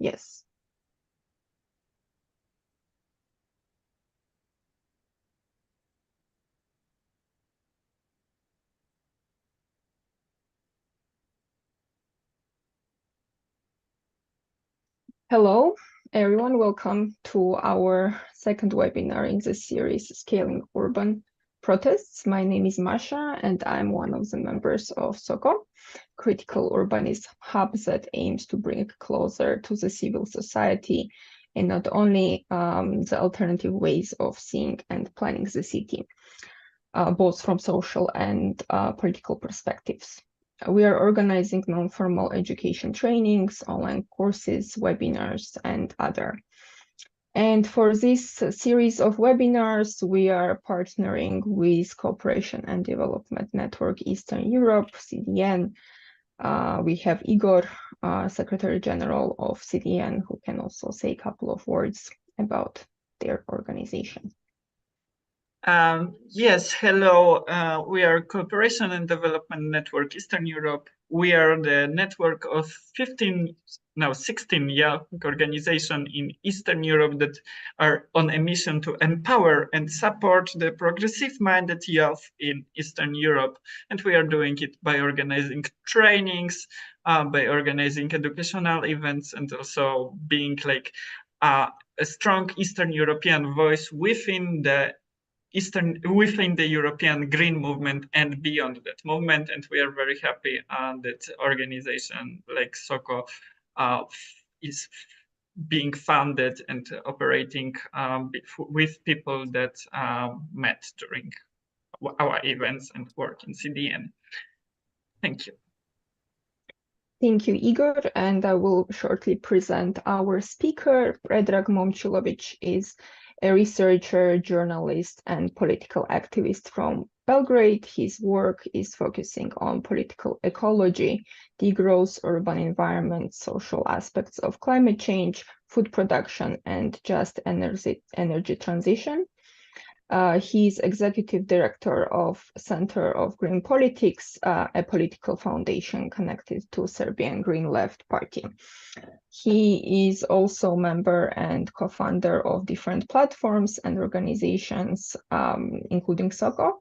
Yes. Hello, everyone. Welcome to our second webinar in the series, Scaling Urban Protests. My name is Masha, and I'm one of the members of SOCO, Critical Urbanism Hub that aims to bring closer to the civil society and not only the alternative ways of seeing and planning the city, both from social and political perspectives. We are organizing non-formal education trainings, online courses, webinars, and other. And for this series of webinars, we are partnering with Cooperation and Development Network Eastern Europe, CDN. We have Igor, Secretary General of CDN, who can also say a couple of words about their organization. Yes, hello. We are Cooperation and Development Network Eastern Europe. We are the network of 16 young organizations in Eastern Europe that are on a mission to empower and support the progressive-minded youth in Eastern Europe. And we are doing it by organizing trainings, by organizing educational events, and also being like a strong Eastern European voice within the European Green Movement and beyond that movement. And we are very happy that organization like SOCO is being funded and operating with people that met during our events and work in CDN. Thank you. Thank you, Igor. And I will shortly present our speaker. Predrag Momčilović is a researcher, journalist, and political activist from Belgrade. His work is focusing on political ecology, degrowth, urban environment, social aspects of climate change, food production, and just energy transition. He is executive director of Center of Green Politics, a political foundation connected to Serbian Green Left Party. He is also member and co-founder of different platforms and organizations, including SOCO,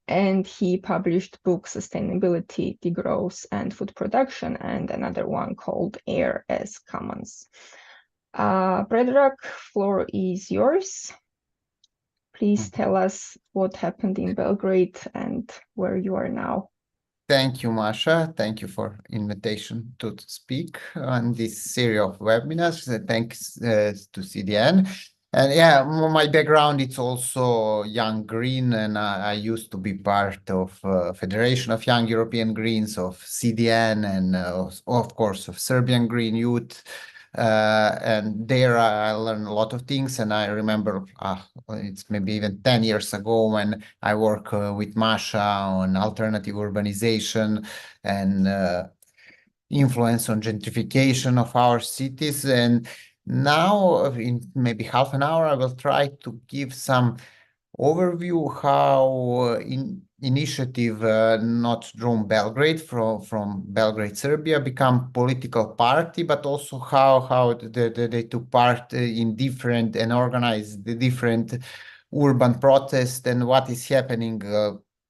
and he published books Sustainability, Degrowth, and Food Production, and another one called Air as Commons. Predrag, floor is yours. Please tell us what happened in Belgrade and where you are now. Thank you, Masha. Thank you for invitation to speak on this series of webinars. Thanks to CDN. And yeah, my background, it's also Young Green, and I used to be part of Federation of Young European Greens, of CDN, and of course of Serbian Green Youth. And there I learned a lot of things, and I remember it's maybe even 10 years ago when I worked with Masha on alternative urbanization and influence on gentrification of our cities. And now in maybe half an hour, I will try to give some overview how initiative not drawn Belgrade from Belgrade, Serbia, become political party, but also how they took part in different and organized the different urban protests and what is happening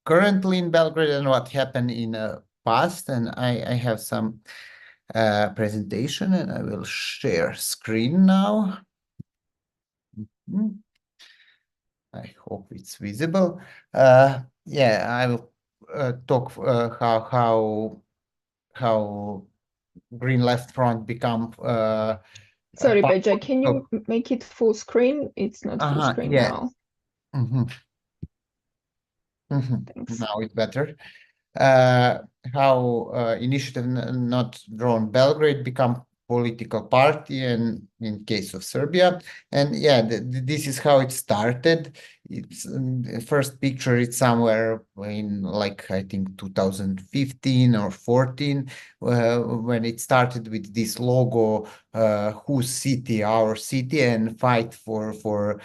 currently in Belgrade and what happened in past. And I have some presentation, and I will share screen now. I hope it's visible. Yeah, I will talk how Green Left Front become. Sorry, Beja, can you make it full screen? It's not full screen now. Thanks. Now it's better. How initiative not drawn Belgrade become political party, and in case of Serbia. And yeah, this is how it started. It's the first picture, it's somewhere in like I think 2015 or 14 when it started with this logo, whose city, our city, and fight for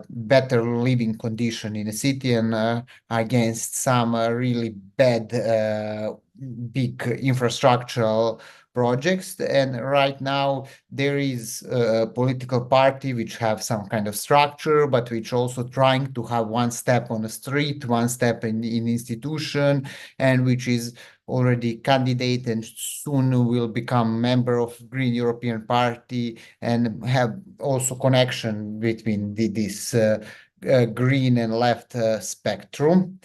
better living condition in a city, and against some really bad big infrastructural projects. And right now there is a political party which have some kind of structure, but which also trying to have one step on the street, one step in institution, and which is already candidate and soon will become member of Green European Party and have also connection between this green and left spectrum.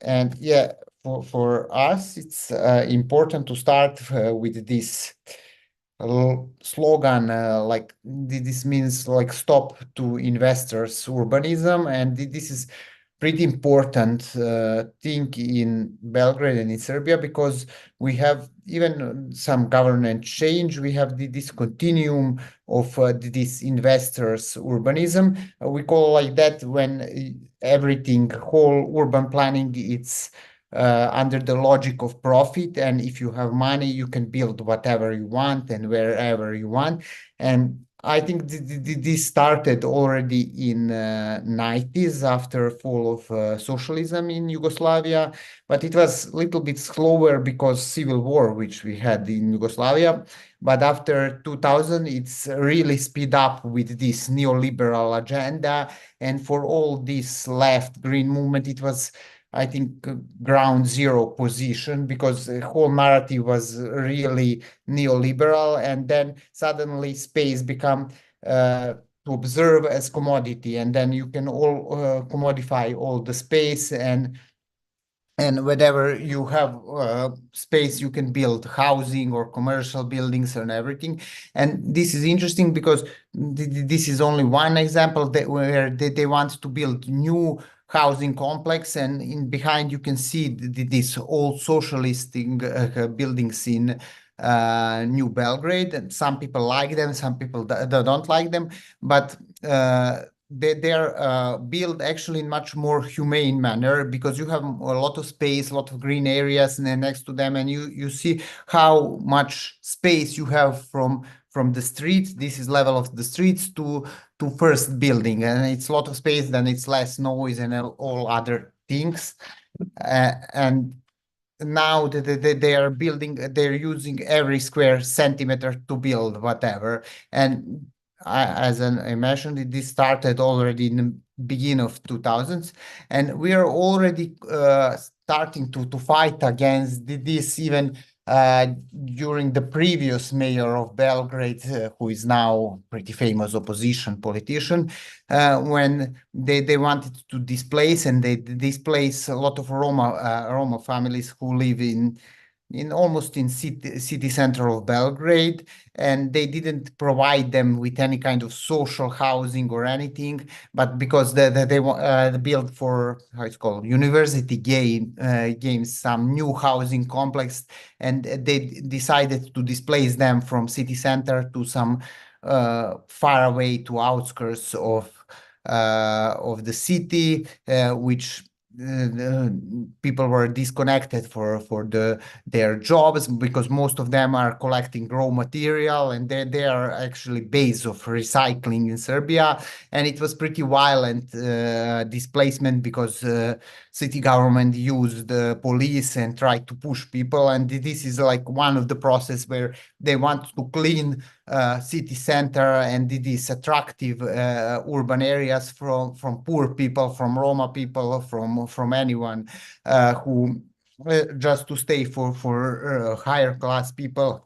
And yeah, for us, it's important to start with this slogan, like this means like stop to investors urbanism, and this is pretty important thing in Belgrade and in Serbia, because we have even some government change. We have this continuum of this investors urbanism. We call like that when everything, whole urban planning, it's under the logic of profit, and if you have money you can build whatever you want and wherever you want. And I think this started already in 90s after fall of socialism in Yugoslavia, but it was a little bit slower because civil war which we had in Yugoslavia. But after 2000 it's really speed up with this neoliberal agenda, and for all this left green movement it was, I think, ground zero position, because the whole narrative was really neoliberal, and then suddenly space become to observe as commodity, and then you can all commodify all the space, and whenever you have space you can build housing or commercial buildings and everything. And this is interesting because this is only one example that where they want to build new housing complex, and in behind you can see this old socialist buildings in New Belgrade, and some people like them, some people don't like them, but they're built actually in much more humane manner, because you have a lot of space, a lot of green areas and then next to them, and you see how much space you have from the streets. This is level of the streets to first building, and it's a lot of space, then it's less noise and all other things. And now they are building, they're using every square centimeter to build whatever. And as I mentioned, this started already in the beginning of 2000s, and we are already starting to fight against this even during the previous mayor of Belgrade, who is now pretty famous opposition politician, when they wanted to displace, and they displace a lot of Roma families who live in almost in city center of Belgrade, and they didn't provide them with any kind of social housing or anything, but because they built for, how it's called, university games, some new housing complex, and they decided to displace them from city center to some far away to outskirts of the city, which people were disconnected for their jobs, because most of them are collecting raw material, and they are actually base of recycling in Serbia. And it was pretty violent displacement, because city government used the police and tried to push people, and this is like one of the process where they want to clean city center and these attractive urban areas from poor people, from Roma people, from anyone who just to stay for higher class people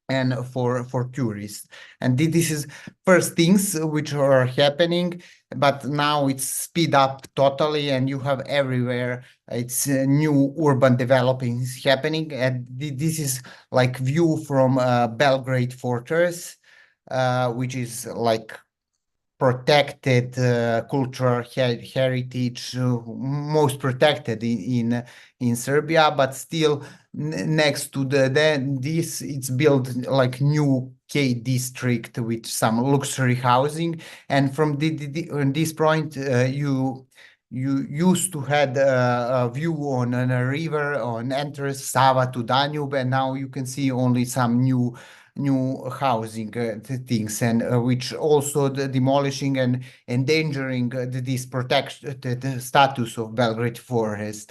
and for tourists. And this is first things which are happening, but now it's speed up totally, and you have everywhere it's new urban developing is happening. And this is like view from Belgrade Fortress, which is like protected cultural heritage, most protected in Serbia, but still next to this it's built like new K district with some luxury housing. And from on this point you used to had a view on a river on entrance Sava to Danube, and now you can see only some new housing things, and which also demolishing and endangering this protection, the status of Belgrade fortress.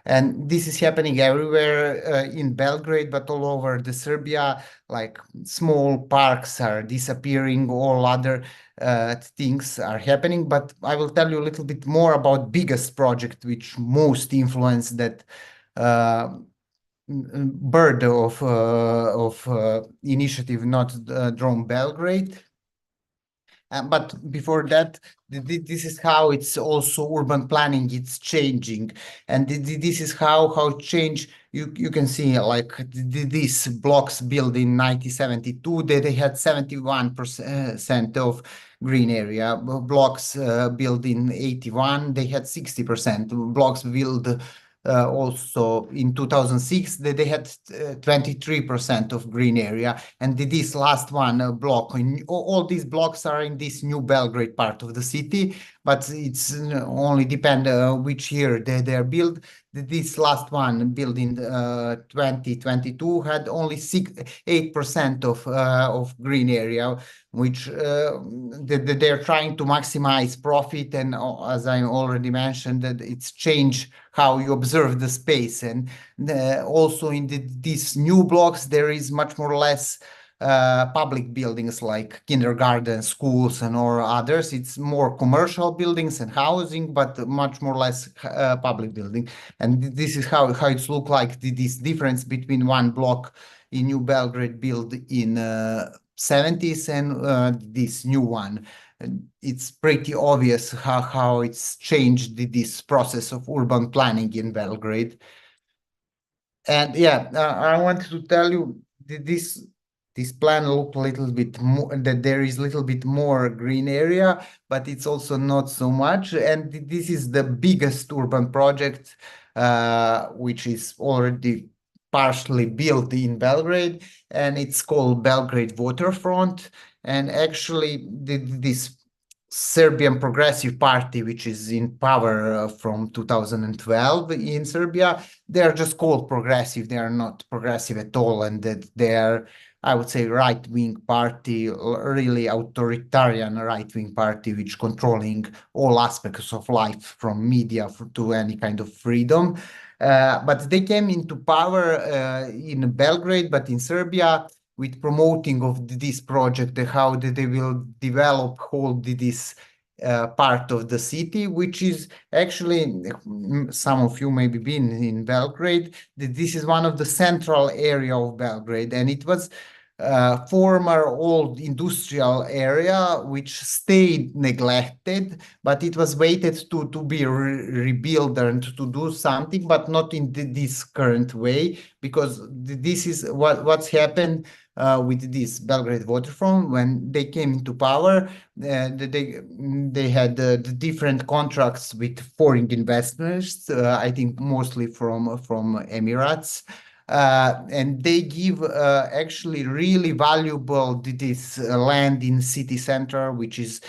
And this is happening everywhere in Belgrade, but all over the Serbia, like small parks are disappearing, all other things are happening. But I will tell you a little bit more about biggest project, which most influence that bird of initiative, not Drone Belgrade. But before that, this is how it's also urban planning. It's changing, and this is how change. You can see like these blocks built in 1972. They had 71% of green area. Blocks built in 81, they had 60%. Blocks built also in 2006, they had 23% of green area. And this last one block, all these blocks are in this new Belgrade part of the city, but it's only depend which year they are built. This last one, built in 2022, had only 8% of green area, which they're trying to maximize profit. And as I already mentioned, that it's changed how you observe the space. And also in these new blocks, there is much more or less public buildings like kindergarten, schools, and or others. It's more commercial buildings and housing, but much more or less public building. And this is how it's look like, this difference between one block in New Belgrade built in 70s and this new one. It's pretty obvious how it's changed this process of urban planning in Belgrade. And yeah, I wanted to tell you this plan look a little bit more, that there is a little bit more green area, but it's also not so much. And this is the biggest urban project, which is already partially built in Belgrade, and it's called Belgrade Waterfront. And actually, this Serbian Progressive Party, which is in power from 2012 in Serbia, they're just called progressive. They are not progressive at all, and that they're, I would say, right-wing party, really authoritarian right-wing party, which controlling all aspects of life, from media to any kind of freedom. But they came into power in Belgrade, but in Serbia, with promoting of this project, how they will develop whole this part of the city, which is actually, some of you maybe been in Belgrade. This is one of the central area of Belgrade, and it was former old industrial area which stayed neglected, but it was waited to be rebuilt and to do something, but not in this current way, because this is what's happened with this Belgrade Waterfront. When they came into power, they had the different contracts with foreign investors, I think mostly from Emirates. And they give actually really valuable this land in city center, which is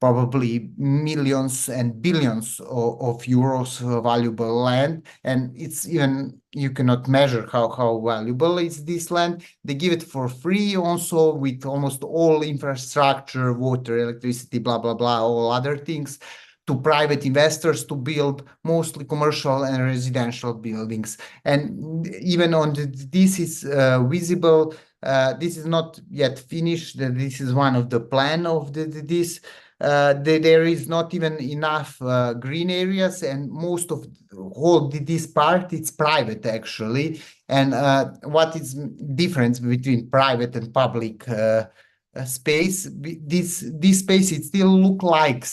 probably millions and billions of euros valuable land. And it's even, you cannot measure how valuable is this land. They give it for free also, with almost all infrastructure, water, electricity, blah, blah, blah, all other things, to private investors to build mostly commercial and residential buildings. And even on this is visible. This is not yet finished. This is one of the plan of this. There is not even enough green areas, and most of whole this part, it's private actually. And what is difference between private and public space? This space, it still look like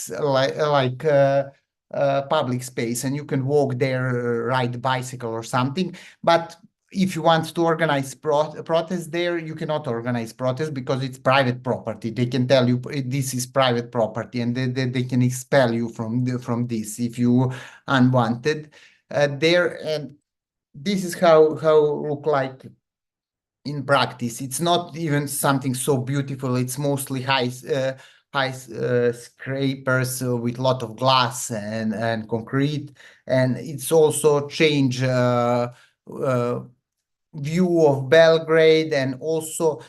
public space, and you can walk there, ride bicycle or something. But if you want to organize protest there, you cannot organize protest because it's private property. They can tell you this is private property, and they can expel you from this if you unwanted there. And this is how look like in practice. It's not even something so beautiful. It's mostly high scrapers with a lot of glass and concrete, and it's also change view of Belgrade. And also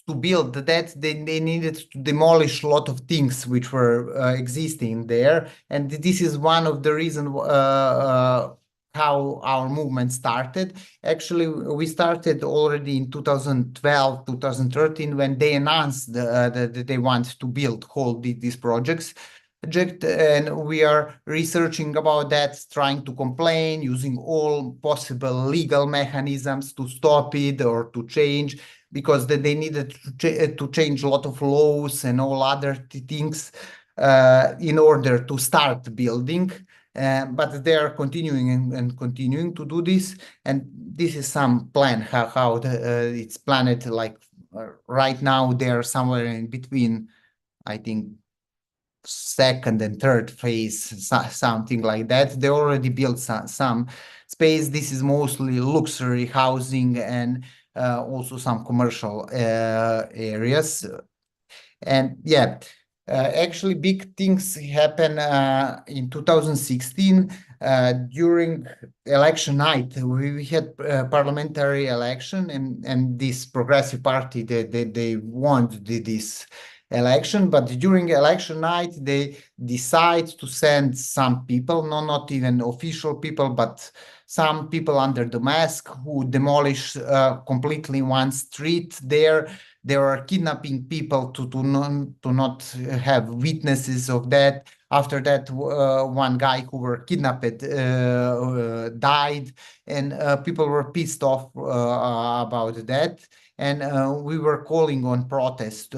to build that, they needed to demolish a lot of things which were existing there. And this is one of the reasons how our movement started. Actually, we started already in 2012, 2013, when they announced that they want to build these projects. And we are researching about that, trying to complain, using all possible legal mechanisms to stop it or to change, because they needed to change a lot of laws and all other things in order to start building. But they are continuing and continuing to do this. And this is some plan how it's planned. Like right now, they are somewhere in between, I think, second and third phase, something like that. They already built some space. This is mostly luxury housing and also some commercial areas. And yeah, actually big things happen in 2016 during election night. We had parliamentary election, and this progressive party, they won this election. But during election night, they decide to send some people, not even official people, but some people under the mask, who demolish completely one street there. They were kidnapping people to not have witnesses of that. After that, one guy who were kidnapped died, and people were pissed off about that. And we were calling on protest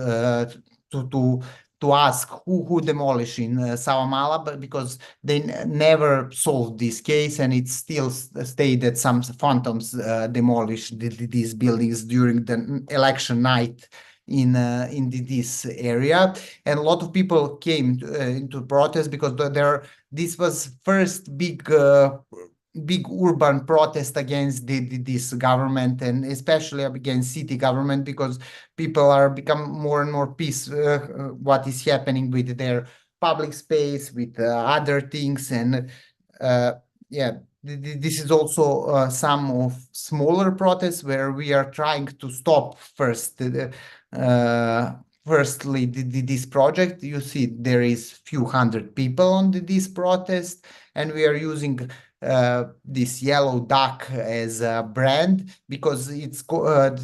to ask who demolished in Savamala, but because they never solved this case, and it still stayed that some phantoms demolished these buildings during the election night in this area. And a lot of people came into protest, because this was first big urban protest against this government, and especially against city government, because people are become more and more pissed what is happening with their public space, with other things. And yeah, this is also some of smaller protests where we are trying to stop firstly this project. You see there is few hundred people on this protest, and we are using this yellow duck as a brand, because it's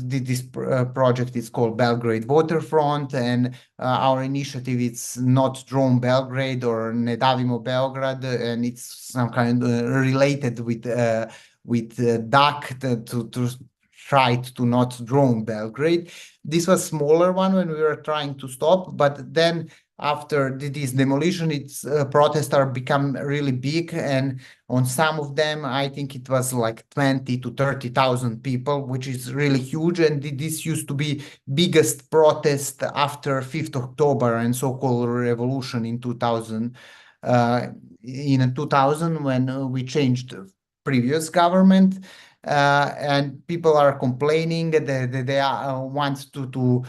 this project is called Belgrade Waterfront, and our initiative is not Drone Belgrade or Ne davimo Belgrade, and it's some kind related with duck to try to not drone Belgrade. This was smaller one when we were trying to stop, but then after this demolition, its protests are become really big, and on some of them, I think it was like 20 to 30,000 people, which is really huge. And this used to be biggest protest after 5th October and so-called revolution in 2000. In 2000, when we changed previous government, and people are complaining that they want to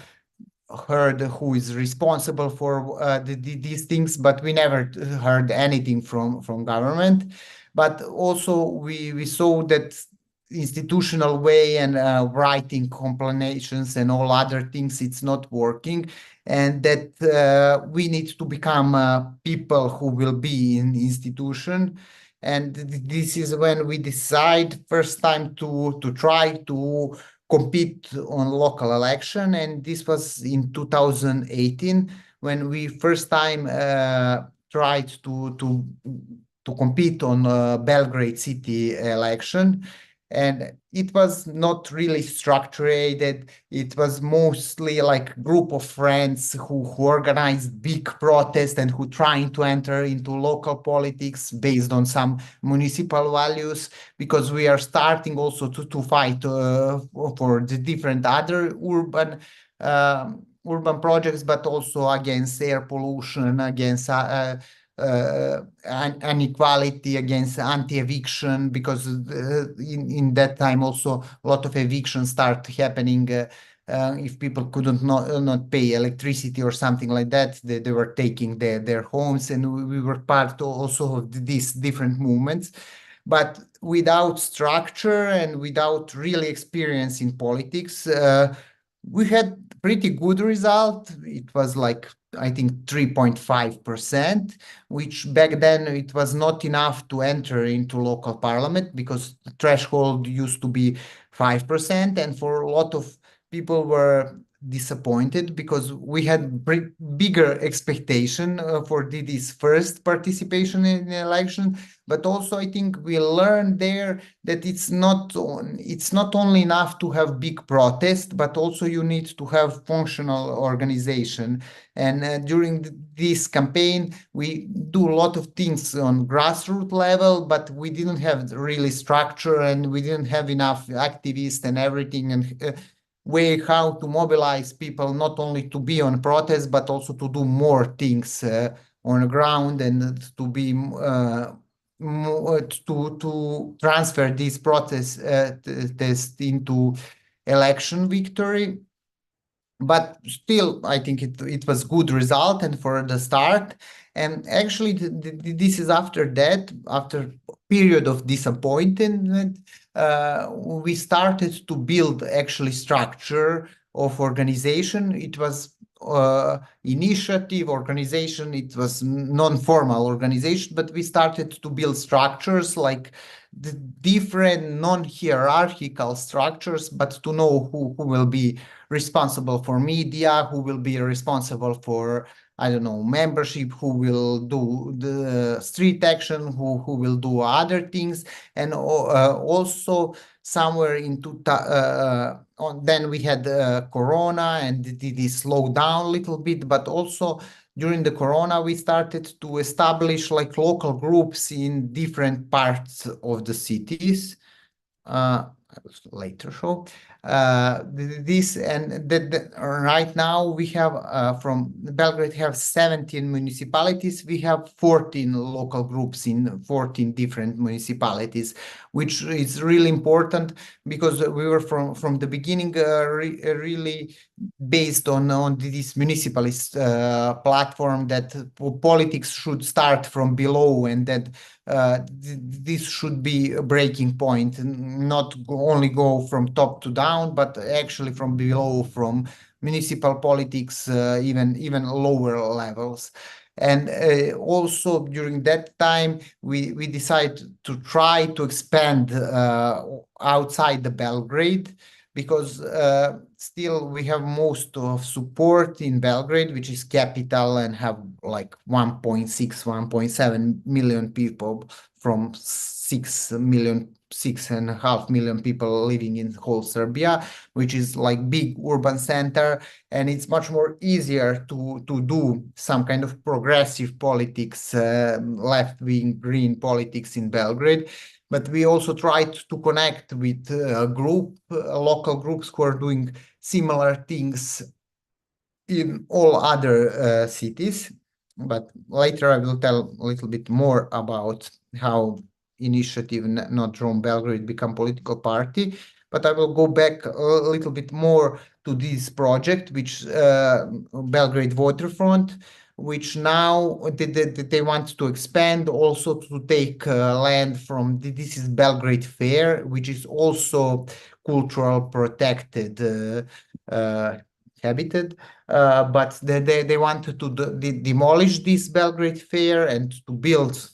heard who is responsible for these things, but we never heard anything from government. But also we saw that institutional way and writing complainations and all other things, it's not working, and that we need to become people who will be in institution. And this is when we decide first time to try to compete on local election. And this was in 2018 when we first time tried to compete on Belgrade city election. And it was not really structured. It was mostly like group of friends who organized big protests and who trying to enter into local politics based on some municipal values, because we are starting also to fight for the different other urban projects, but also against air pollution, against inequality, against anti-eviction, because in that time also a lot of evictions start happening if people couldn't not pay electricity or something like that. They were taking their homes, and we were part also of these different movements. But without structure and without really experience in politics, we had pretty good result. It was like, I think 3.5%, which back then it was not enough to enter into local parliament because the threshold used to be 5%. And for a lot of people were disappointed because we had bigger expectation for this first participation in the election. But also I think we learned there that it's not only enough to have big protest, but also you need to have functional organization. And during this campaign, we do a lot of things on grassroots level, but we didn't have really structure, and we didn't have enough activists and everything, and way how to mobilize people not only to be on protest, but also to do more things on the ground, and to be to transfer this protest test into election victory. But still, I think it was good result and for the start. And actually, this is after that, after period of disappointment, we started to build actually structure of organization. It was initiative organization, it was non-formal organization, but we started to build structures like the different non-hierarchical structures, but to know who will be responsible for media, who will be responsible for, I don't know, membership, who will do the street action, who will do other things. And also somewhere into then we had Corona, and it slowed down a little bit, but also during the Corona, we started to establish like local groups in different parts of the cities. I will later show this, and that right now we have from Belgrade have 17 municipalities. We have 14 local groups in 14 different municipalities, which is really important because we were from the beginning really based on this municipalist platform that politics should start from below, and that this should be a breaking point, not only go from top to down, but actually from below, from municipal politics, even lower levels. And also during that time, we decided to try to expand outside the Belgrade, because still we have most of support in Belgrade, which is capital, and have like 1.6, 1.7 million people from 6.5 million people living in whole Serbia, which is like big urban center. And it's much more easier to do some kind of progressive politics, left-wing green politics in Belgrade. But we also tried to connect with local groups who are doing similar things in all other cities. But later I will tell a little bit more about how initiative Not Drone Belgrade become political party. But I will go back a little bit more to this project, which Belgrade Waterfront, which now they want to expand, also to take land from, this is Belgrade Fair, which is also cultural protected habitat, but they wanted to demolish this Belgrade Fair and to build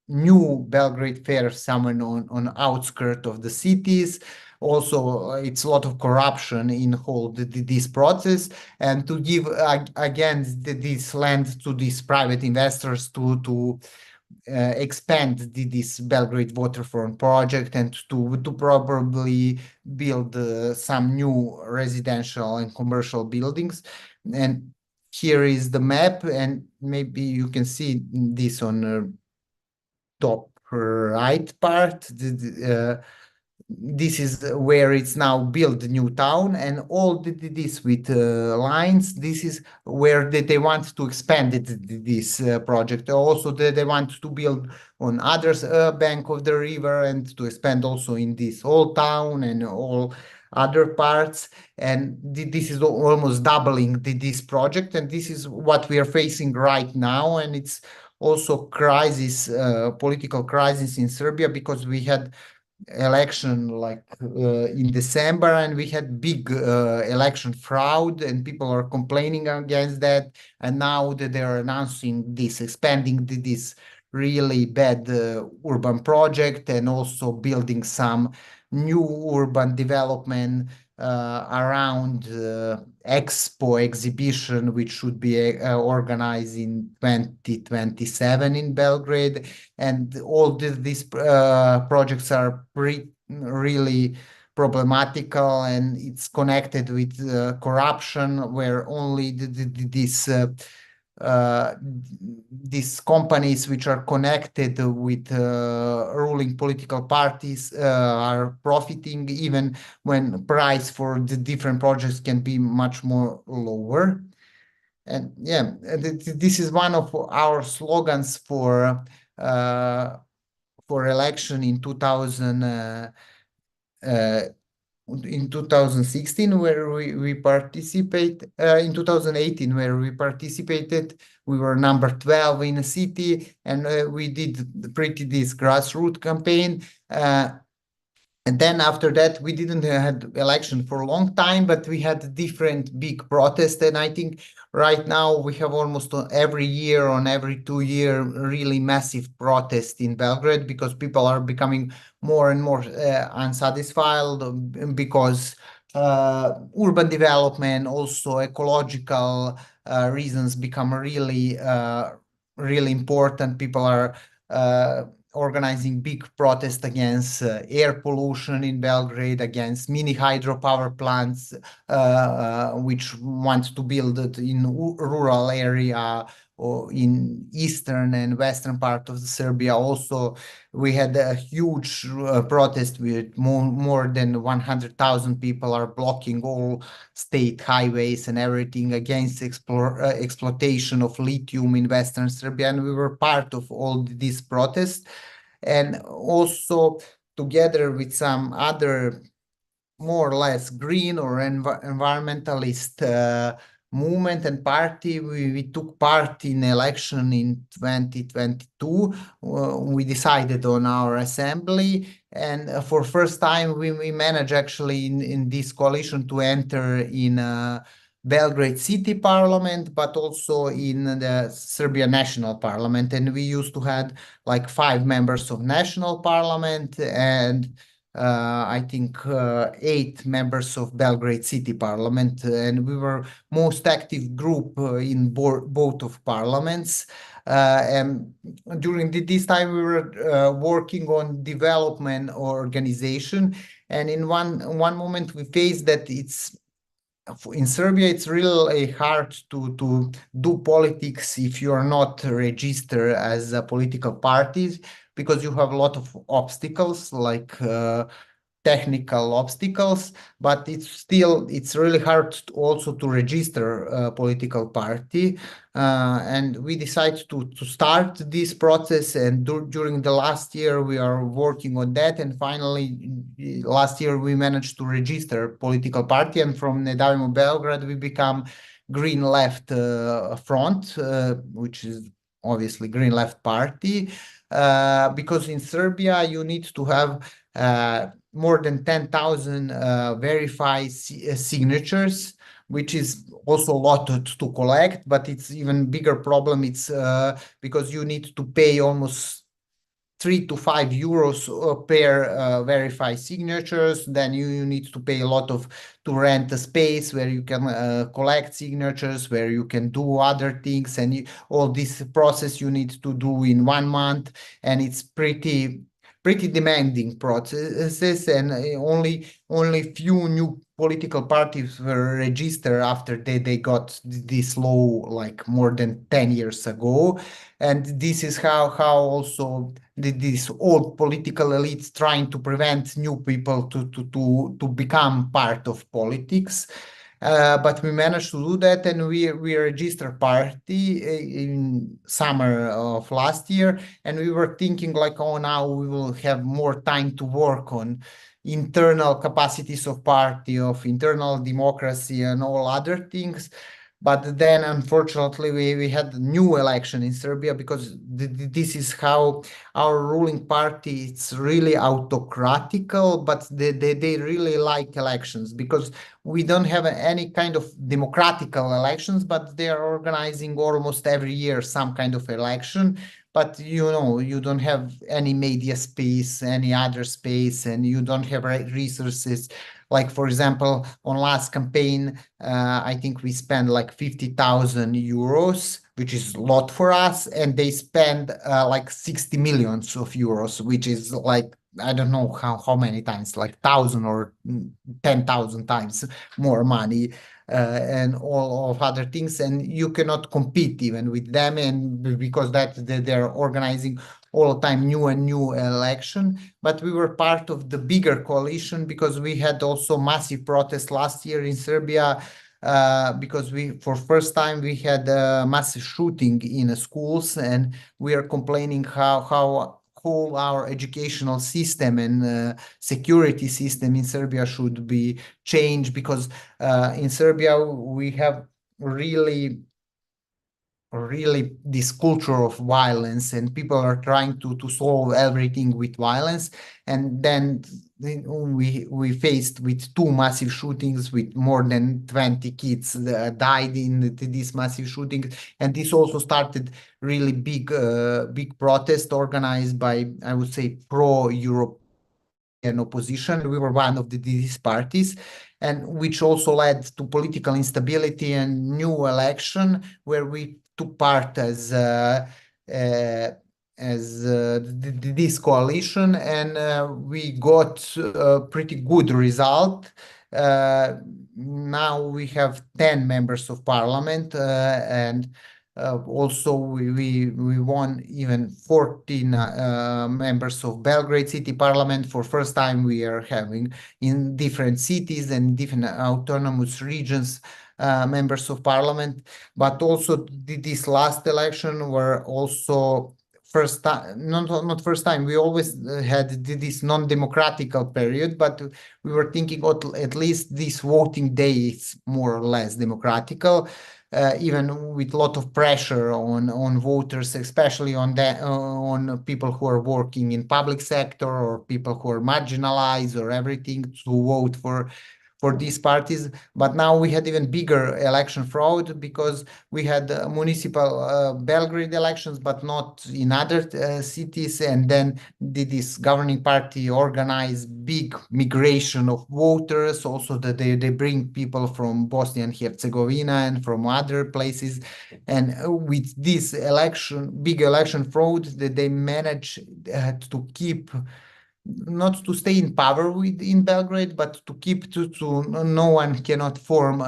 new Belgrade Fair somewhere on outskirts of the cities. Also, it's a lot of corruption in whole this process, and to give again this land to these private investors to expand this Belgrade waterfront project, and to probably build some new residential and commercial buildings. And here is the map, and maybe you can see this on the top right part. This is where it's now built, new town, and all this with lines. This is where they want to expand this project. Also, they want to build on other bank of the river, and to expand also in this whole town and all other parts. And this is almost doubling this project, and this is what we are facing right now. And it's also crisis, political crisis in Serbia, because we had election like in December, and we had big election fraud, and people are complaining against that. And now that they are announcing this, expanding this really bad urban project, and also building some new urban development around Expo exhibition, which should be organized in 2027 in Belgrade. And all these projects are really problematical, and it's connected with corruption, where only these companies which are connected with ruling political parties are profiting, even when price for the different projects can be much more lower. And yeah, this is one of our slogans for election in 2016, where we participate in 2018, where we participated. We were number 12 in a city, and we did this grassroots campaign. And then after that, we didn't have election for a long time, but we had different big protests. And I think right now we have almost every year, on every 2 year, really massive protest in Belgrade, because people are becoming more and more unsatisfied, because urban development, also ecological reasons become really important. People are organizing big protests against air pollution in Belgrade, against mini hydropower plants, which want to build it in rural area or in eastern and western part of Serbia. Also, we had a huge protest with more than 100,000 people are blocking all state highways and everything against exploitation of lithium in Western Serbia. And we were part of all these protests. And also, together with some other more or less green or environmentalist movement and party, we took part in election in 2022. We decided on our assembly, and for first time we managed actually in this coalition to enter in Belgrade City Parliament, but also in the Serbian National Parliament. And we used to have like 5 members of National Parliament, and I think 8 members of Belgrade City Parliament, and we were most active group in both of parliaments. And during this time, we were working on development organization. And in one moment, we faced that in Serbia, it's really hard to do politics if you are not registered as a political party, because you have a lot of obstacles, like technical obstacles, but it's really hard also to register a political party. And we decided to start this process, and during the last year we are working on that, and finally last year we managed to register political party, and from Nedavimo Belgrade we become Green Left Front, which is obviously Green Left Party, because in Serbia you need to have more than 10,000 verified signatures, which is also a lot to collect, but it's even bigger problem. It's because you need to pay almost 3 to 5 euros per verified signatures. Then you need to pay a lot to rent a space where you can collect signatures, where you can do other things, and all this process you need to do in 1 month, and it's pretty demanding processes, and only few new political parties were registered after they got this law like more than 10 years ago. And this is how also this old political elites trying to prevent new people to become part of politics. But we managed to do that, and we registered party in summer of last year, and we were thinking like, oh, now we will have more time to work on internal capacities of party, of internal democracy and all other things. But then, unfortunately, we had a new election in Serbia because this is how our ruling party, it's really autocratical, but they really like elections because we don't have any kind of democratical elections, but they are organizing almost every year some kind of election. But you don't have any media space, any other space, and you don't have resources. Like, for example, on last campaign, I think we spent like 50,000 euros, which is a lot for us, and they spend like 60 millions of euros, which is like, I don't know how many times, like 1,000 or 10,000 times more money, and all of other things, and you cannot compete even with them, and because they're organizing all the time new and new election. But we were part of the bigger coalition because we had also massive protests last year in Serbia, because for first time we had a massive shooting in schools, and we are complaining how whole our educational system and security system in Serbia should be changed, because in Serbia we have really this culture of violence, and people are trying to solve everything with violence. And then we faced with two massive shootings with more than 20 kids died in these massive shootings, and this also started really big protest organized by, I would say, pro-European opposition. We were one of these parties, and which also led to political instability and new election where we took part as this coalition, and we got a pretty good result. Now we have 10 members of parliament, and also we won even 14 members of Belgrade city parliament. For first time we are having in different cities and different autonomous regions members of parliament. But also this last election were also first time, not first time, we always had this non-democratical period, but we were thinking at least this voting day is more or less democratical, even with a lot of pressure on voters, especially on people who are working in public sector or people who are marginalized or everything, to vote for these parties. But now we had even bigger election fraud because we had municipal Belgrade elections, but not in other cities. And then this governing party organized big migration of voters, also that they bring people from Bosnia and Herzegovina and from other places. And with this big election fraud, that they managed to keep, not to stay in power in Belgrade, but to keep to no one cannot form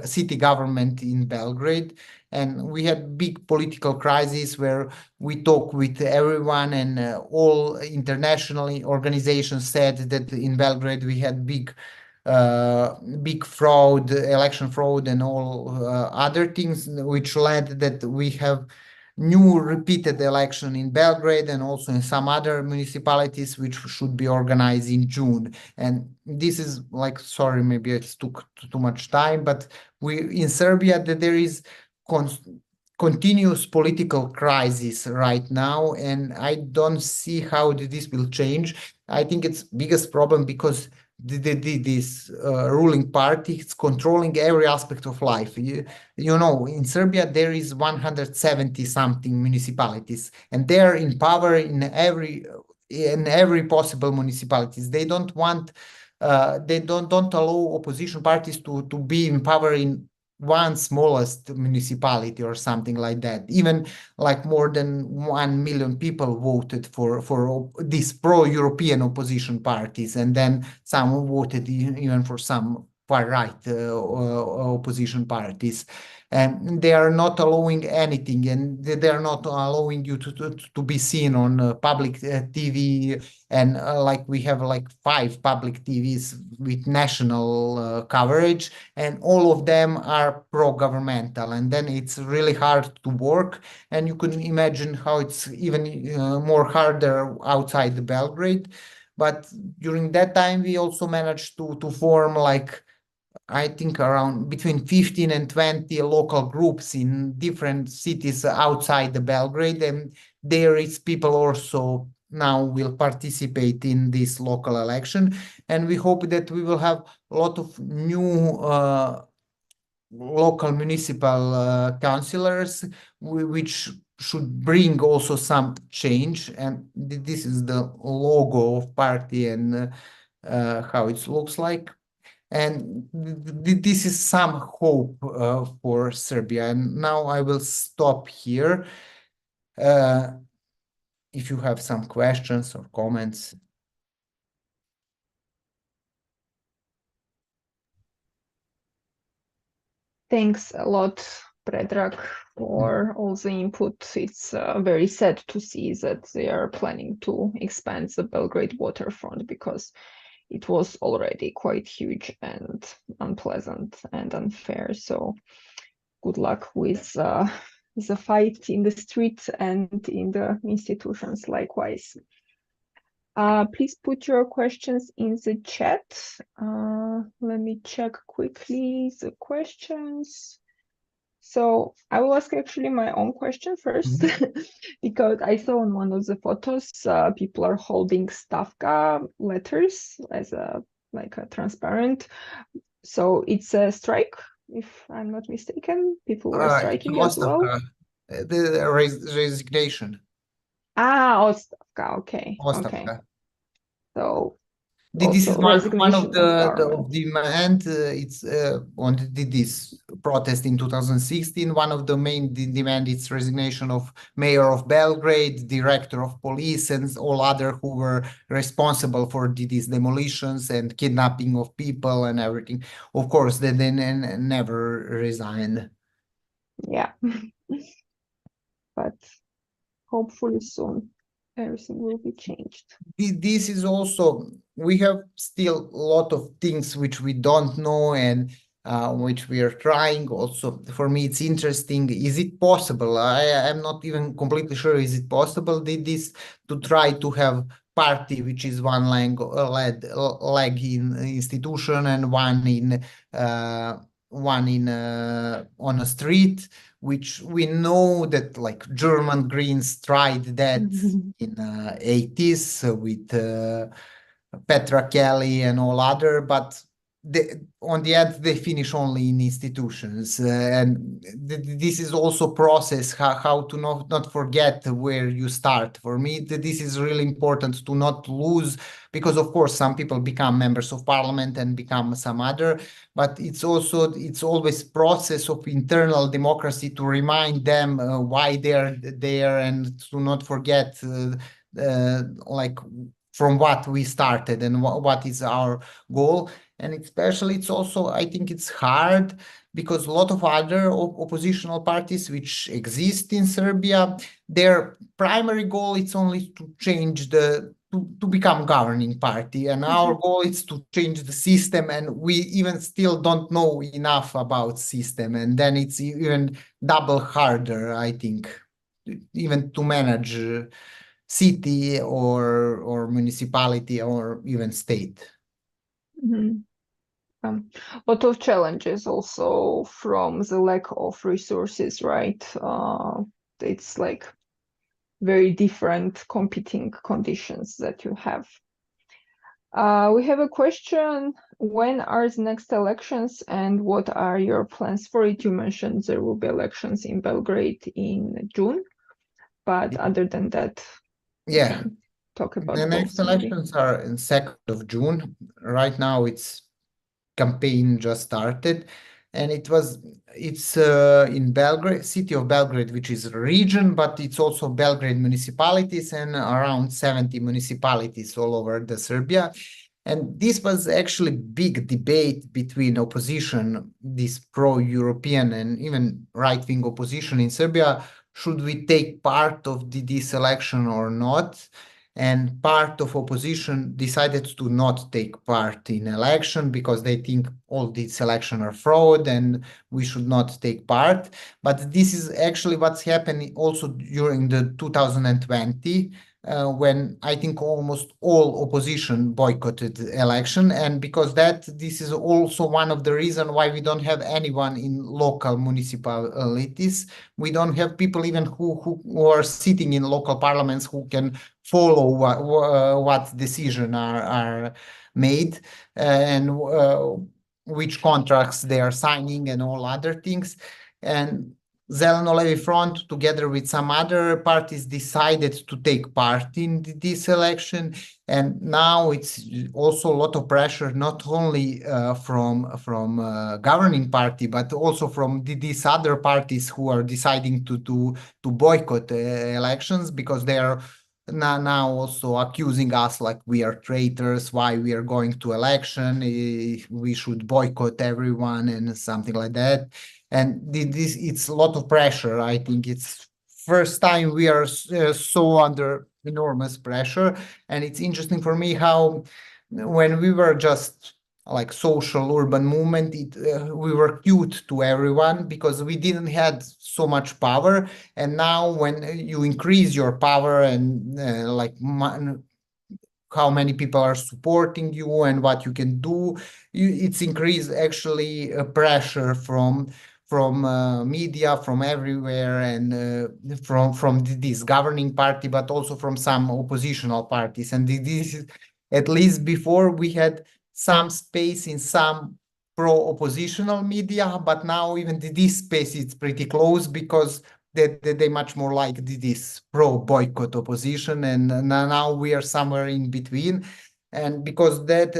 city government in Belgrade. And we had big political crisis where we talk with everyone, and all international organizations said that in Belgrade we had big fraud, election fraud, and all other things, which led that we have new repeated election in Belgrade and also in some other municipalities, which should be organized in June. And this is like, sorry, maybe it took too much time, but in Serbia that there is continuous political crisis right now, and I don't see how this will change. I think it's biggest problem because this ruling party is controlling every aspect of life. You know, in Serbia there is 170 something municipalities, and they are in power in every possible municipalities. They don't want, they don't allow opposition parties to be in power in one smallest municipality or something like that. Even like more than 1 million people voted for these pro-European opposition parties, and then some voted even for some far-right opposition parties. And they are not allowing anything, and they are not allowing you to be seen on public TV. And like we have like 5 public TVs with national coverage, and all of them are pro-governmental, and then it's really hard to work. And you can imagine how it's even more harder outside the Belgrade. But during that time we also managed to form like I think around between 15 and 20 local groups in different cities outside the Belgrade, and there is people also now will participate in this local election, and we hope that we will have a lot of new local municipal councillors, which should bring also some change. And this is the logo of party and how it looks like. And this is some hope for Serbia. And now I will stop here. If you have some questions or comments. Thanks a lot, Predrag, for all the input. It's very sad to see that they are planning to expand the Belgrade waterfront, because it was already quite huge and unpleasant and unfair. So good luck with the fight in the streets and in the institutions likewise. Please put your questions in the chat. Let me check quickly the questions. So I will ask actually my own question first, because I saw on one of the photos, people are holding Stavka letters as like a transparent. So it's a strike, if I'm not mistaken. People were striking as well. The resignation. Stavka, okay. Ostavka. So This is one of the demand. It's on this protest in 2016. One of the main demand is resignation of mayor of Belgrade, director of police, and all other who were responsible for these demolitions and kidnapping of people and everything. Of course, they then never resigned. Yeah, but hopefully soon everything will be changed. This is also, we have still a lot of things which we don't know and which we are trying. Also, for me, it's interesting. Is it possible? I'm not even completely sure. Is it possible this to try to have party which is one leg in institution and one on a street, which we know that like German Greens tried that in 80s with Petra Kelly and all other, but on the end they finish only in institutions, and this is also process how to not forget where you start. For me, this is really important to not lose, because of course some people become members of parliament and become some other, but it's always process of internal democracy to remind them why they're there, and to not forget like from what we started and what is our goal. And especially it's also, I think it's hard because a lot of other oppositional parties which exist in Serbia, their primary goal is only to change to become governing party, and our goal is to change the system, and we even still don't know enough about system, and then it's even double harder, I think, even to manage city or municipality or even state. A lot of challenges also from the lack of resources, right? It's like very different competing conditions that you have. We have a question: when are the next elections and what are your plans for it? You mentioned there will be elections in Belgrade in June, but other than that, yeah, talk about the next elections are in 2nd of June. Right now it's campaign just started, and it's in Belgrade, city of Belgrade, which is a region, but it's also Belgrade municipalities and around 70 municipalities all over the Serbia. And this was actually big debate between opposition, this pro-European and even right-wing opposition in Serbia. Should we take part of this election or not? And part of opposition decided to not take part in election because they think all these elections are fraud and we should not take part. But this is actually what's happening also during the 2020. when I think almost all opposition boycotted the election, and because this is also one of the reasons why we don't have anyone in local municipalities. We don't have people even who are sitting in local parliaments who can follow what decisions are made and which contracts they are signing and all other things. And Zeleno-Levi Front, together with some other parties, decided to take part in this election, and now it's also a lot of pressure, not only from governing party, but also from these other parties who are deciding to boycott elections, because they are now also accusing us like we are traitors, why we are going to election, we should boycott everyone and something like that. And this it's a lot of pressure. I think it's first time we are so under enormous pressure. And it's interesting for me how when we were just like social urban movement, we were cute to everyone because we didn't had so much power. And now when you increase your power and how many people are supporting you and what you can do, it's increased actually pressure from media, from everywhere, and from this governing party, but also from some oppositional parties. And this is, at least before, we had some space in some pro-oppositional media, but now even this space is pretty close because they much more like this pro-boycott opposition, and now we are somewhere in between. And because that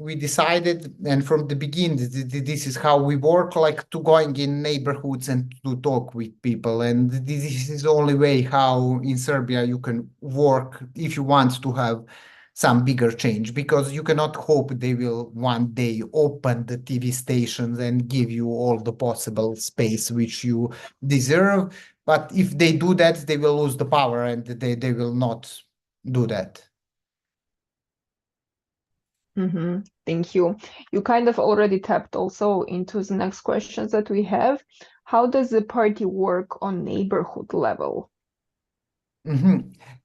we decided, and from the beginning, this is how we work, like to going in neighborhoods and to talk with people. And this is the only way how in Serbia you can work if you want to have some bigger change, because you cannot hope they will one day open the TV stations and give you all the possible space which you deserve. But if they do that, they will lose the power, and they will not do that. Thank you. You kind of already tapped also into the next questions that we have. How does the party work on neighborhood level?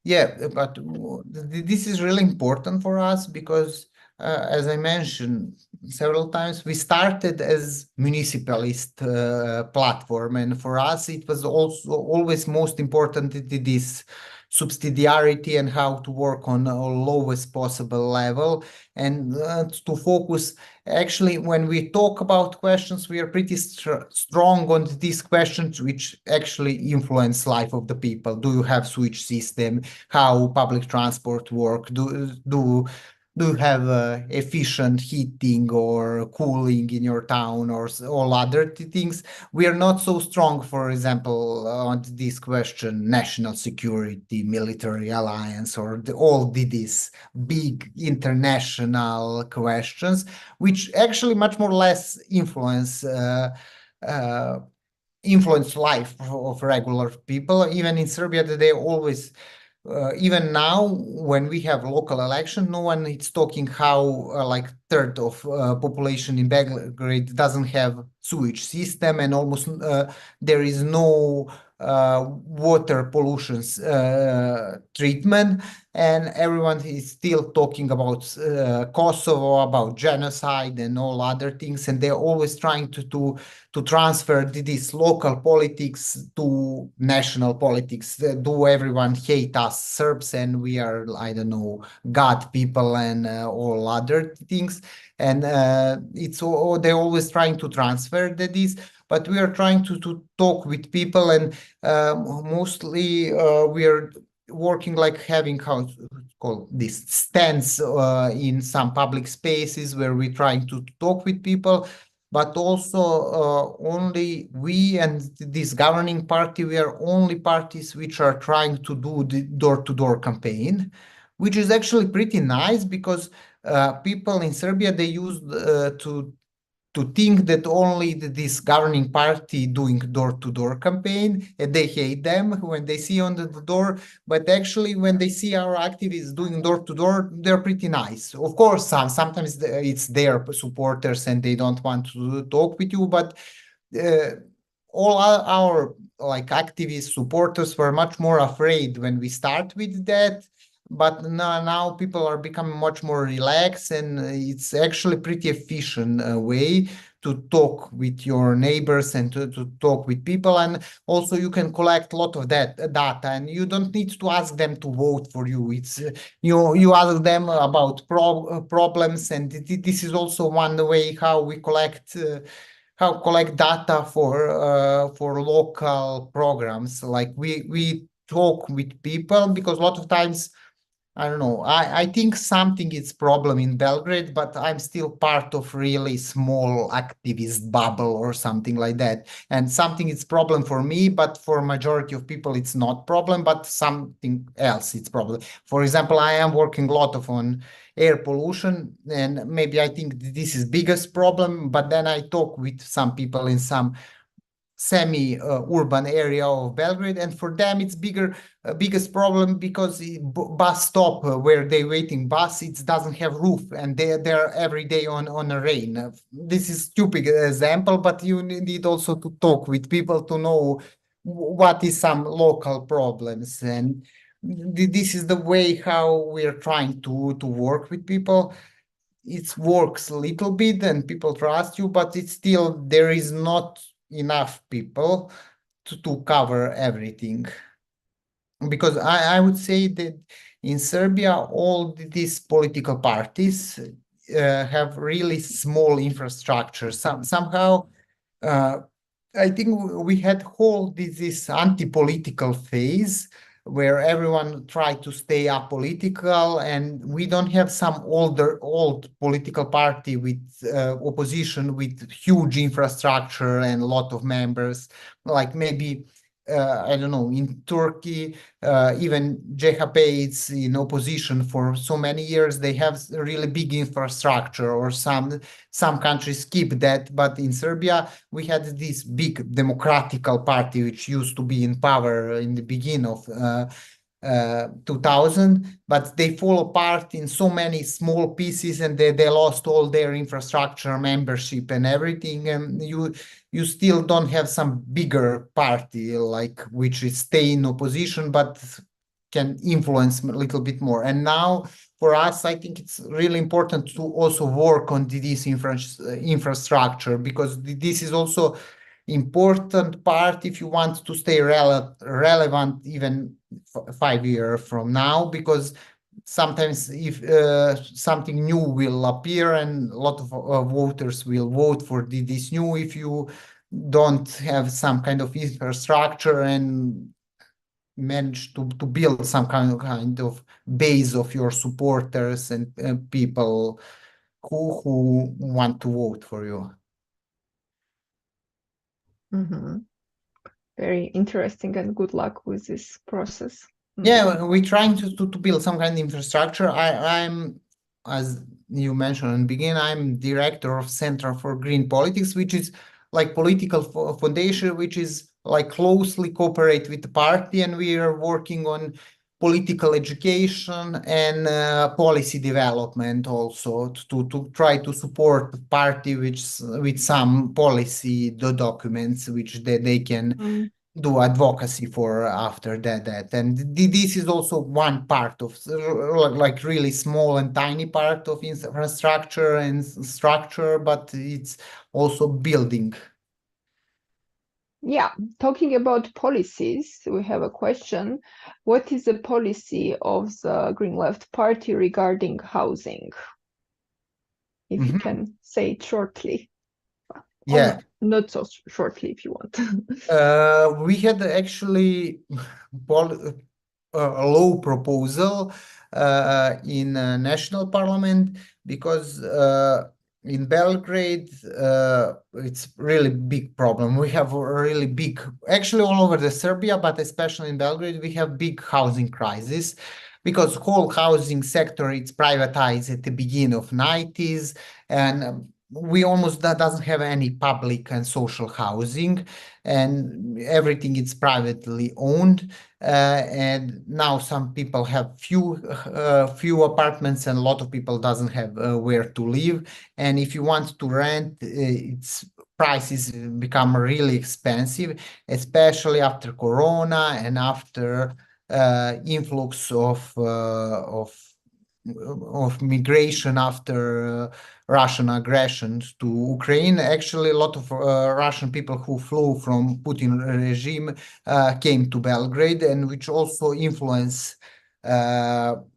Yeah, but this is really important for us because, as I mentioned several times, we started as municipalist platform, and for us it was also always most important this subsidiarity and how to work on a lowest possible level, and to focus. Actually, when we talk about questions, we are pretty strong on these questions which actually influence life of the people. Do you have sewage system? How public transport work? Do you have efficient heating or cooling in your town, or all other things? We are not so strong, for example, on this question, national security, military alliance, or all these big international questions, which actually much more less influence life of regular people. Even in Serbia, they always even now when we have local election, no one is talking how like third of population in Belgrade doesn't have sewage system, and almost there is no water pollution treatment, and everyone is still talking about Kosovo, about genocide and all other things, and they're always trying to transfer this local politics to national politics. Do everyone hate us Serbs and we are, I don't know, God people and all other things? And they're always trying to transfer this, but we are trying to talk with people, and mostly we are working like having how call this stands in some public spaces where we're trying to talk with people. But also only we and this governing party, we are only parties which are trying to do the door-to-door campaign, which is actually pretty nice, because people in Serbia, they used to think that only this governing party doing door-to-door campaign, and they hate them when they see on the door. But actually, when they see our activists doing door-to-door, they're pretty nice. Of course, sometimes it's their supporters and they don't want to talk with you, but all our like activist supporters were much more afraid when we start with that. But now people are becoming much more relaxed, and it's actually pretty efficient way to talk with your neighbors and to talk with people. And also you can collect a lot of that data, and you don't need to ask them to vote for you. It's you ask them about problems, and this is also one way how we collect data for local programs. Like we talk with people, because a lot of times, I don't know, I think something is problem in Belgrade, but I'm still part of really small activist bubble or something like that. And something is problem for me, but for majority of people it's not problem, but something else it's problem. For example, I am working a lot on air pollution, and maybe I think this is biggest problem, but then I talk with some people in some semi-urban area of Belgrade, and for them it's biggest problem because bus stop where they waiting bus, it doesn't have roof, and they're every day on a rain. This is stupid example, but you need also to talk with people to know what is some local problems, and this is the way how we're trying to work with people. It works a little bit and people trust you, but it's still there is not enough people to cover everything. Because I would say that in Serbia, all these political parties have really small infrastructure. Somehow, I think we had whole this anti-political phase where everyone tried to stay apolitical, and we don't have some old political party with opposition with huge infrastructure and a lot of members, like maybe I don't know, in Turkey, even JHP is in opposition for so many years. They have really big infrastructure, or some countries skip that. But in Serbia, we had this big democratical party which used to be in power in the beginning of 2000, but they fall apart in so many small pieces, and they lost all their infrastructure, membership, and everything. And you still don't have some bigger party like which is stay in opposition but can influence a little bit more. And now for us, I think it's really important to also work on this infrastructure, because this is also important part if you want to stay relevant even 5 years from now, because sometimes if something new will appear and a lot of voters will vote for this new, if you don't have some kind of infrastructure and manage to build some kind of base of your supporters and people who want to vote for you. Very interesting, and good luck with this process. Yeah, we're trying to build some kind of infrastructure. I'm, as you mentioned in the beginning, I'm director of Center for Green Politics, which is like political foundation, which is like closely cooperate with the party, and we are working on political education and policy development also to try to support the party with some policy documents which they can do advocacy for after that. And this is also one part of like really small and tiny part of infrastructure and structure, but it's also building. Yeah, talking about policies, we have a question. What is the policy of the Green Left Party regarding housing? If you can say it shortly. Yeah. Not so shortly if you want. We had actually a law proposal in national parliament, because in Belgrade it's really big problem. We have a really big, actually all over the Serbia, but especially in Belgrade, we have big housing crisis, because whole housing sector it's privatized at the beginning of 90s, and we almost doesn't have any public and social housing, and everything is privately owned. And now some people have few apartments, and a lot of people doesn't have where to live. And if you want to rent, it's prices become really expensive, especially after Corona and after influx of migration after Russian aggressions to Ukraine. Actually, a lot of Russian people who flew from Putin regime came to Belgrade, and which also influence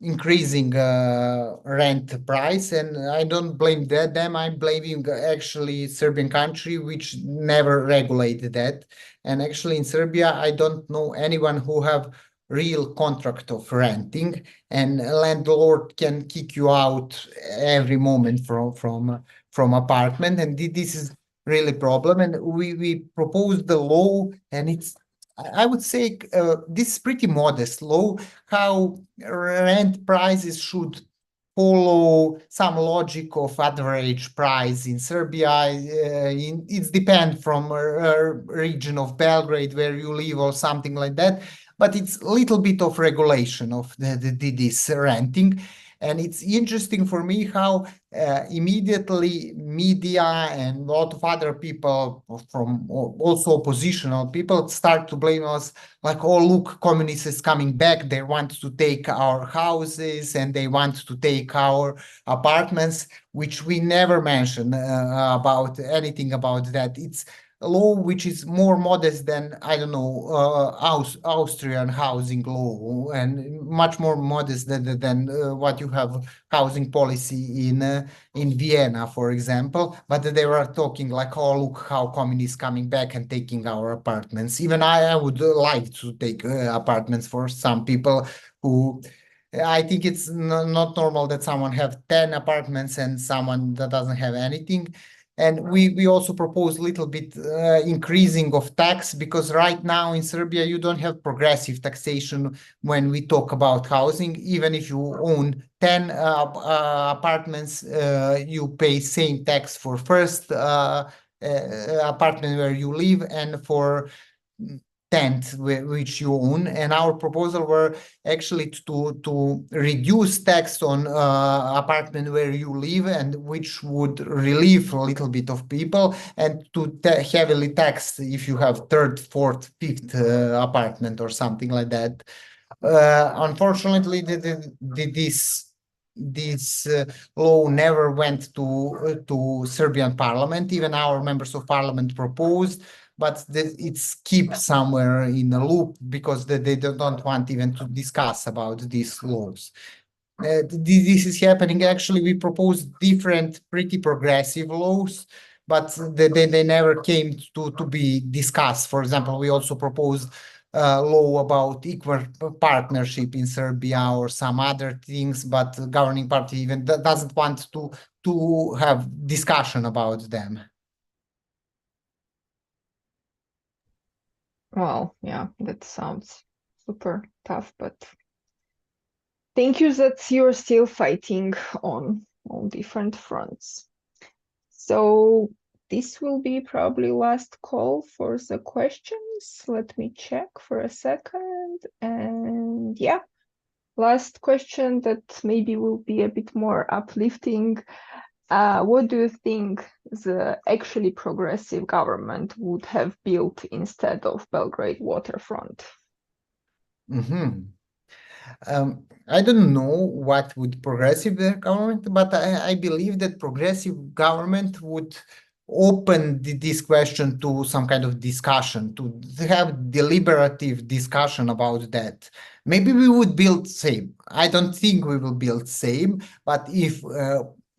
increasing rent price. And I don't blame them. I'm blaming actually Serbian country, which never regulated that. And actually in Serbia, I don't know anyone who have real contract of renting, and a landlord can kick you out every moment from apartment, and this is really problem. And we proposed the law, and it's, I would say, this is pretty modest law, how rent prices should follow some logic of average price in Serbia. It depends from a region of Belgrade where you live or something like that, but it's a little bit of regulation of this renting. And it's interesting for me how immediately media and a lot of other people from also oppositional people start to blame us, like, oh, look, communists is coming back, they want to take our houses and they want to take our apartments, which we never mention about anything about that. It's a law which is more modest than, I don't know, Austrian housing law, and much more modest than what you have housing policy in Vienna, for example. But they were talking like, oh, look how communists coming back and taking our apartments. Even I would like to take apartments for some people who, I think it's not normal that someone have 10 apartments and someone that doesn't have anything. And we also propose a little bit increasing of tax, because right now in Serbia, you don't have progressive taxation when we talk about housing. Even if you own 10 apartments, you pay same tax for first apartment where you live and for tent which you own. And our proposal were actually to reduce tax on apartment where you live, and which would relieve a little bit of people, and to heavily tax if you have third, fourth, fifth apartment or something like that. Unfortunately, this law never went to Serbian parliament. Even our members of parliament proposed, but it's keep somewhere in a loop because they don't want even to discuss about these laws. This is happening. Actually, we proposed different pretty progressive laws, but they never came to be discussed. For example, we also proposed law about equal partnership in Serbia or some other things, but the governing party even doesn't want to have discussion about them. Well, yeah, that sounds super tough, but thank you that you're still fighting on different fronts. So this will be probably last call for the questions. Let me check for a second. And yeah, last question that maybe will be a bit more uplifting. What do you think the actually progressive government would have built instead of Belgrade waterfront? I don't know what would progressive government, but I believe that progressive government would open this question to some kind of discussion, to have deliberative discussion about that. Maybe we would build same. I don't think we will build same, but if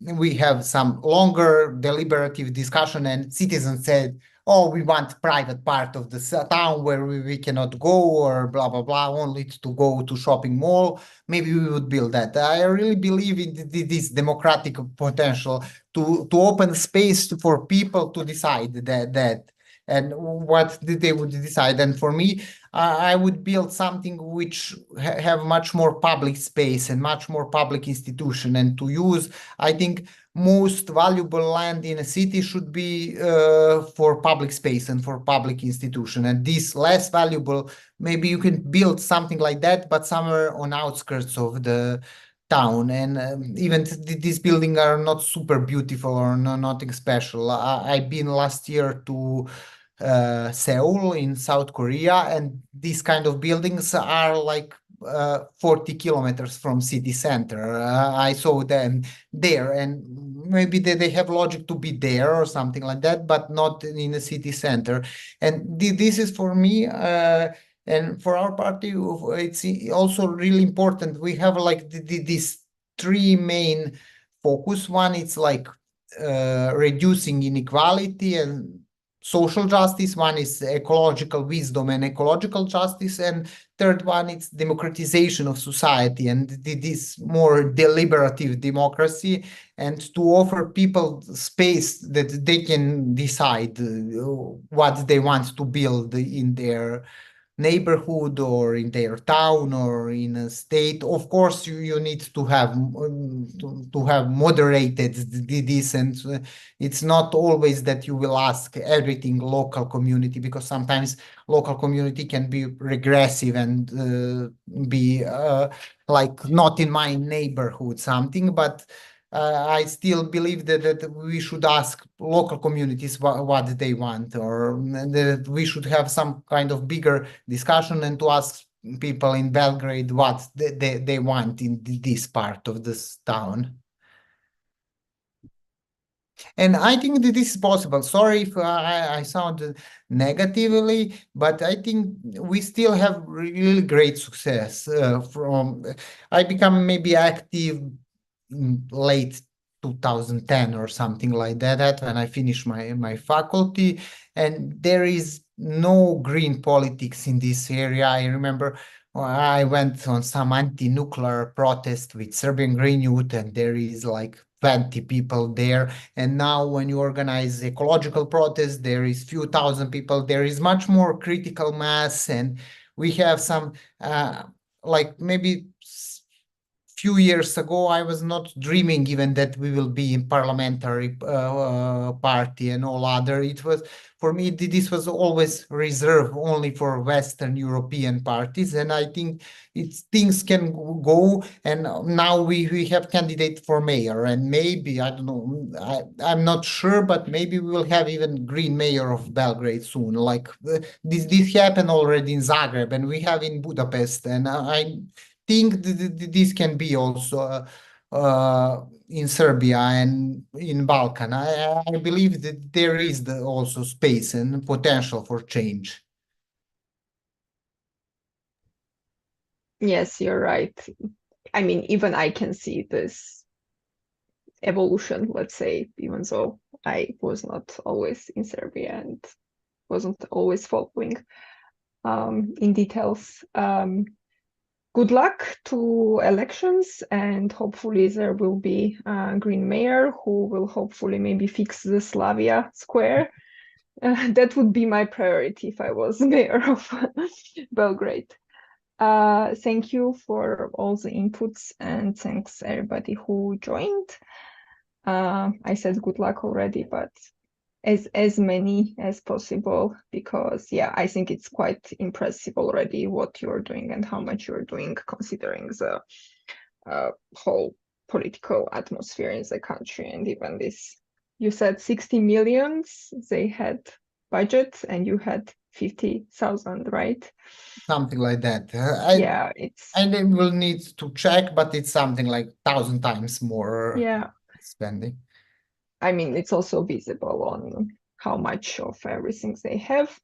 we have some longer deliberative discussion and citizens said, oh, we want private part of the town where we cannot go, or blah, blah, blah, only to go to shopping mall, maybe we would build that. I really believe in this democratic potential to open space for people to decide that and what they would decide. And for me, I would build something which have much more public space and much more public institution, and to use, I think, most valuable land in a city should be for public space and for public institution, and this less valuable, maybe you can build something like that, but somewhere on outskirts of the town, and even these buildings are not super beautiful or nothing special. I've been last year to Seoul in South Korea, and these kind of buildings are like 40 kilometers from city center. I saw them there, and maybe they have logic to be there or something like that, but not in the city center. And this is for me, and for our party, it's also really important. We have like these three main focus. One, it's like reducing inequality and social justice. One is ecological wisdom and ecological justice, and third one is democratization of society and this more deliberative democracy, and to offer people space that they can decide what they want to build in their neighborhood or in their town or in a state. Of course, you need to have to have moderated this, and it's not always that you will ask everything local community, because sometimes local community can be regressive and be like not in my neighborhood something, but I still believe that we should ask local communities what they want, or that we should have some kind of bigger discussion and to ask people in Belgrade what they want in this part of this town. And I think that this is possible. Sorry if I sound negatively, but I think we still have really great success. I become maybe active late 2010 or something like that when I finished my faculty, and there is no green politics in this area. I remember I went on some anti-nuclear protest with Serbian Green Youth, and there is like 20 people there. And now when you organize ecological protests, there is few thousand people. There is much more critical mass, and we have some like maybe few years ago, I was not dreaming even that we will be in parliamentary party and all other. It was, for me, this was always reserved only for Western European parties. And I think things can go. And now we have candidate for mayor, and maybe, I don't know, I'm not sure, but maybe we will have even green mayor of Belgrade soon. Like this happened already in Zagreb, and we have in Budapest. And I think this can be also in Serbia and in Balkan. I believe that there is also space and potential for change. Yes, you're right. I mean, even I can see this evolution, let's say, even though I was not always in Serbia and wasn't always following in details. Good luck to elections, and hopefully there will be a green mayor who will hopefully maybe fix the Slavia Square. That would be my priority if I was mayor of Belgrade. Thank you for all the inputs, and thanks everybody who joined. I said good luck already, but as many as possible, because yeah, I think it's quite impressive already what you're doing and how much you're doing, considering the whole political atmosphere in the country. And even this, you said 60 millions they had budget, and you had 50,000, right? Something like that. Yeah, it's, and then we'll need to check, but it's something like 1,000 times more yeah, spending. I mean, it's also visible on how much of everything they have.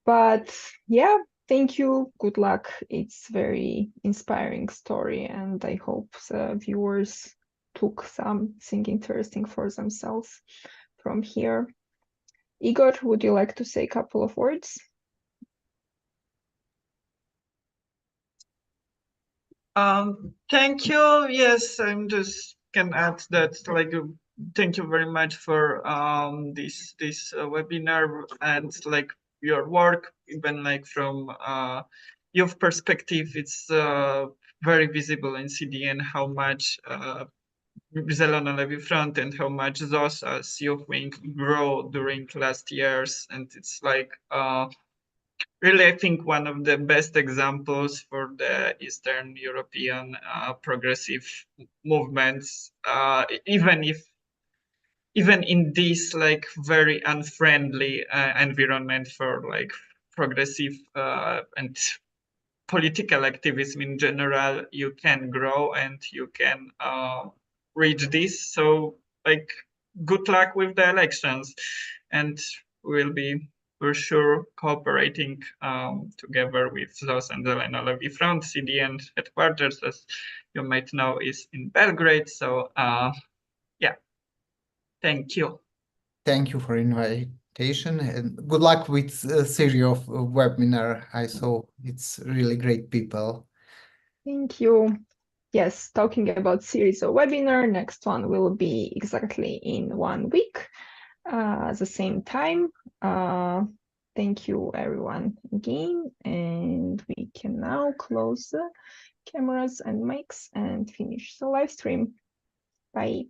But yeah, thank you. Good luck. It's very inspiring story, and I hope the viewers took something interesting for themselves from here. Igor, would you like to say a couple of words? Thank you. Yes, I'm just can add that, like, thank you very much for this webinar, and like your work, even like from youth perspective, it's very visible in CDN how much Zielona Levy Front and how much ZOS as youth wing grow during last years, and it's like really, I think one of the best examples for the Eastern European progressive movements, even in this like very unfriendly environment for like progressive and political activism in general, you can grow and you can reach this. So like good luck with the elections, and we'll be for sure cooperating together with those and the Ecology Front. CDN headquarters, as you might know, is in Belgrade. So yeah, thank you. Thank you for invitation and good luck with a series of webinar. I saw it's really great people. Thank you. Yes, talking about series of webinar, next one will be exactly in 1 week, at the same time. Thank you everyone again, and we can now close the cameras and mics and finish the live stream. Bye.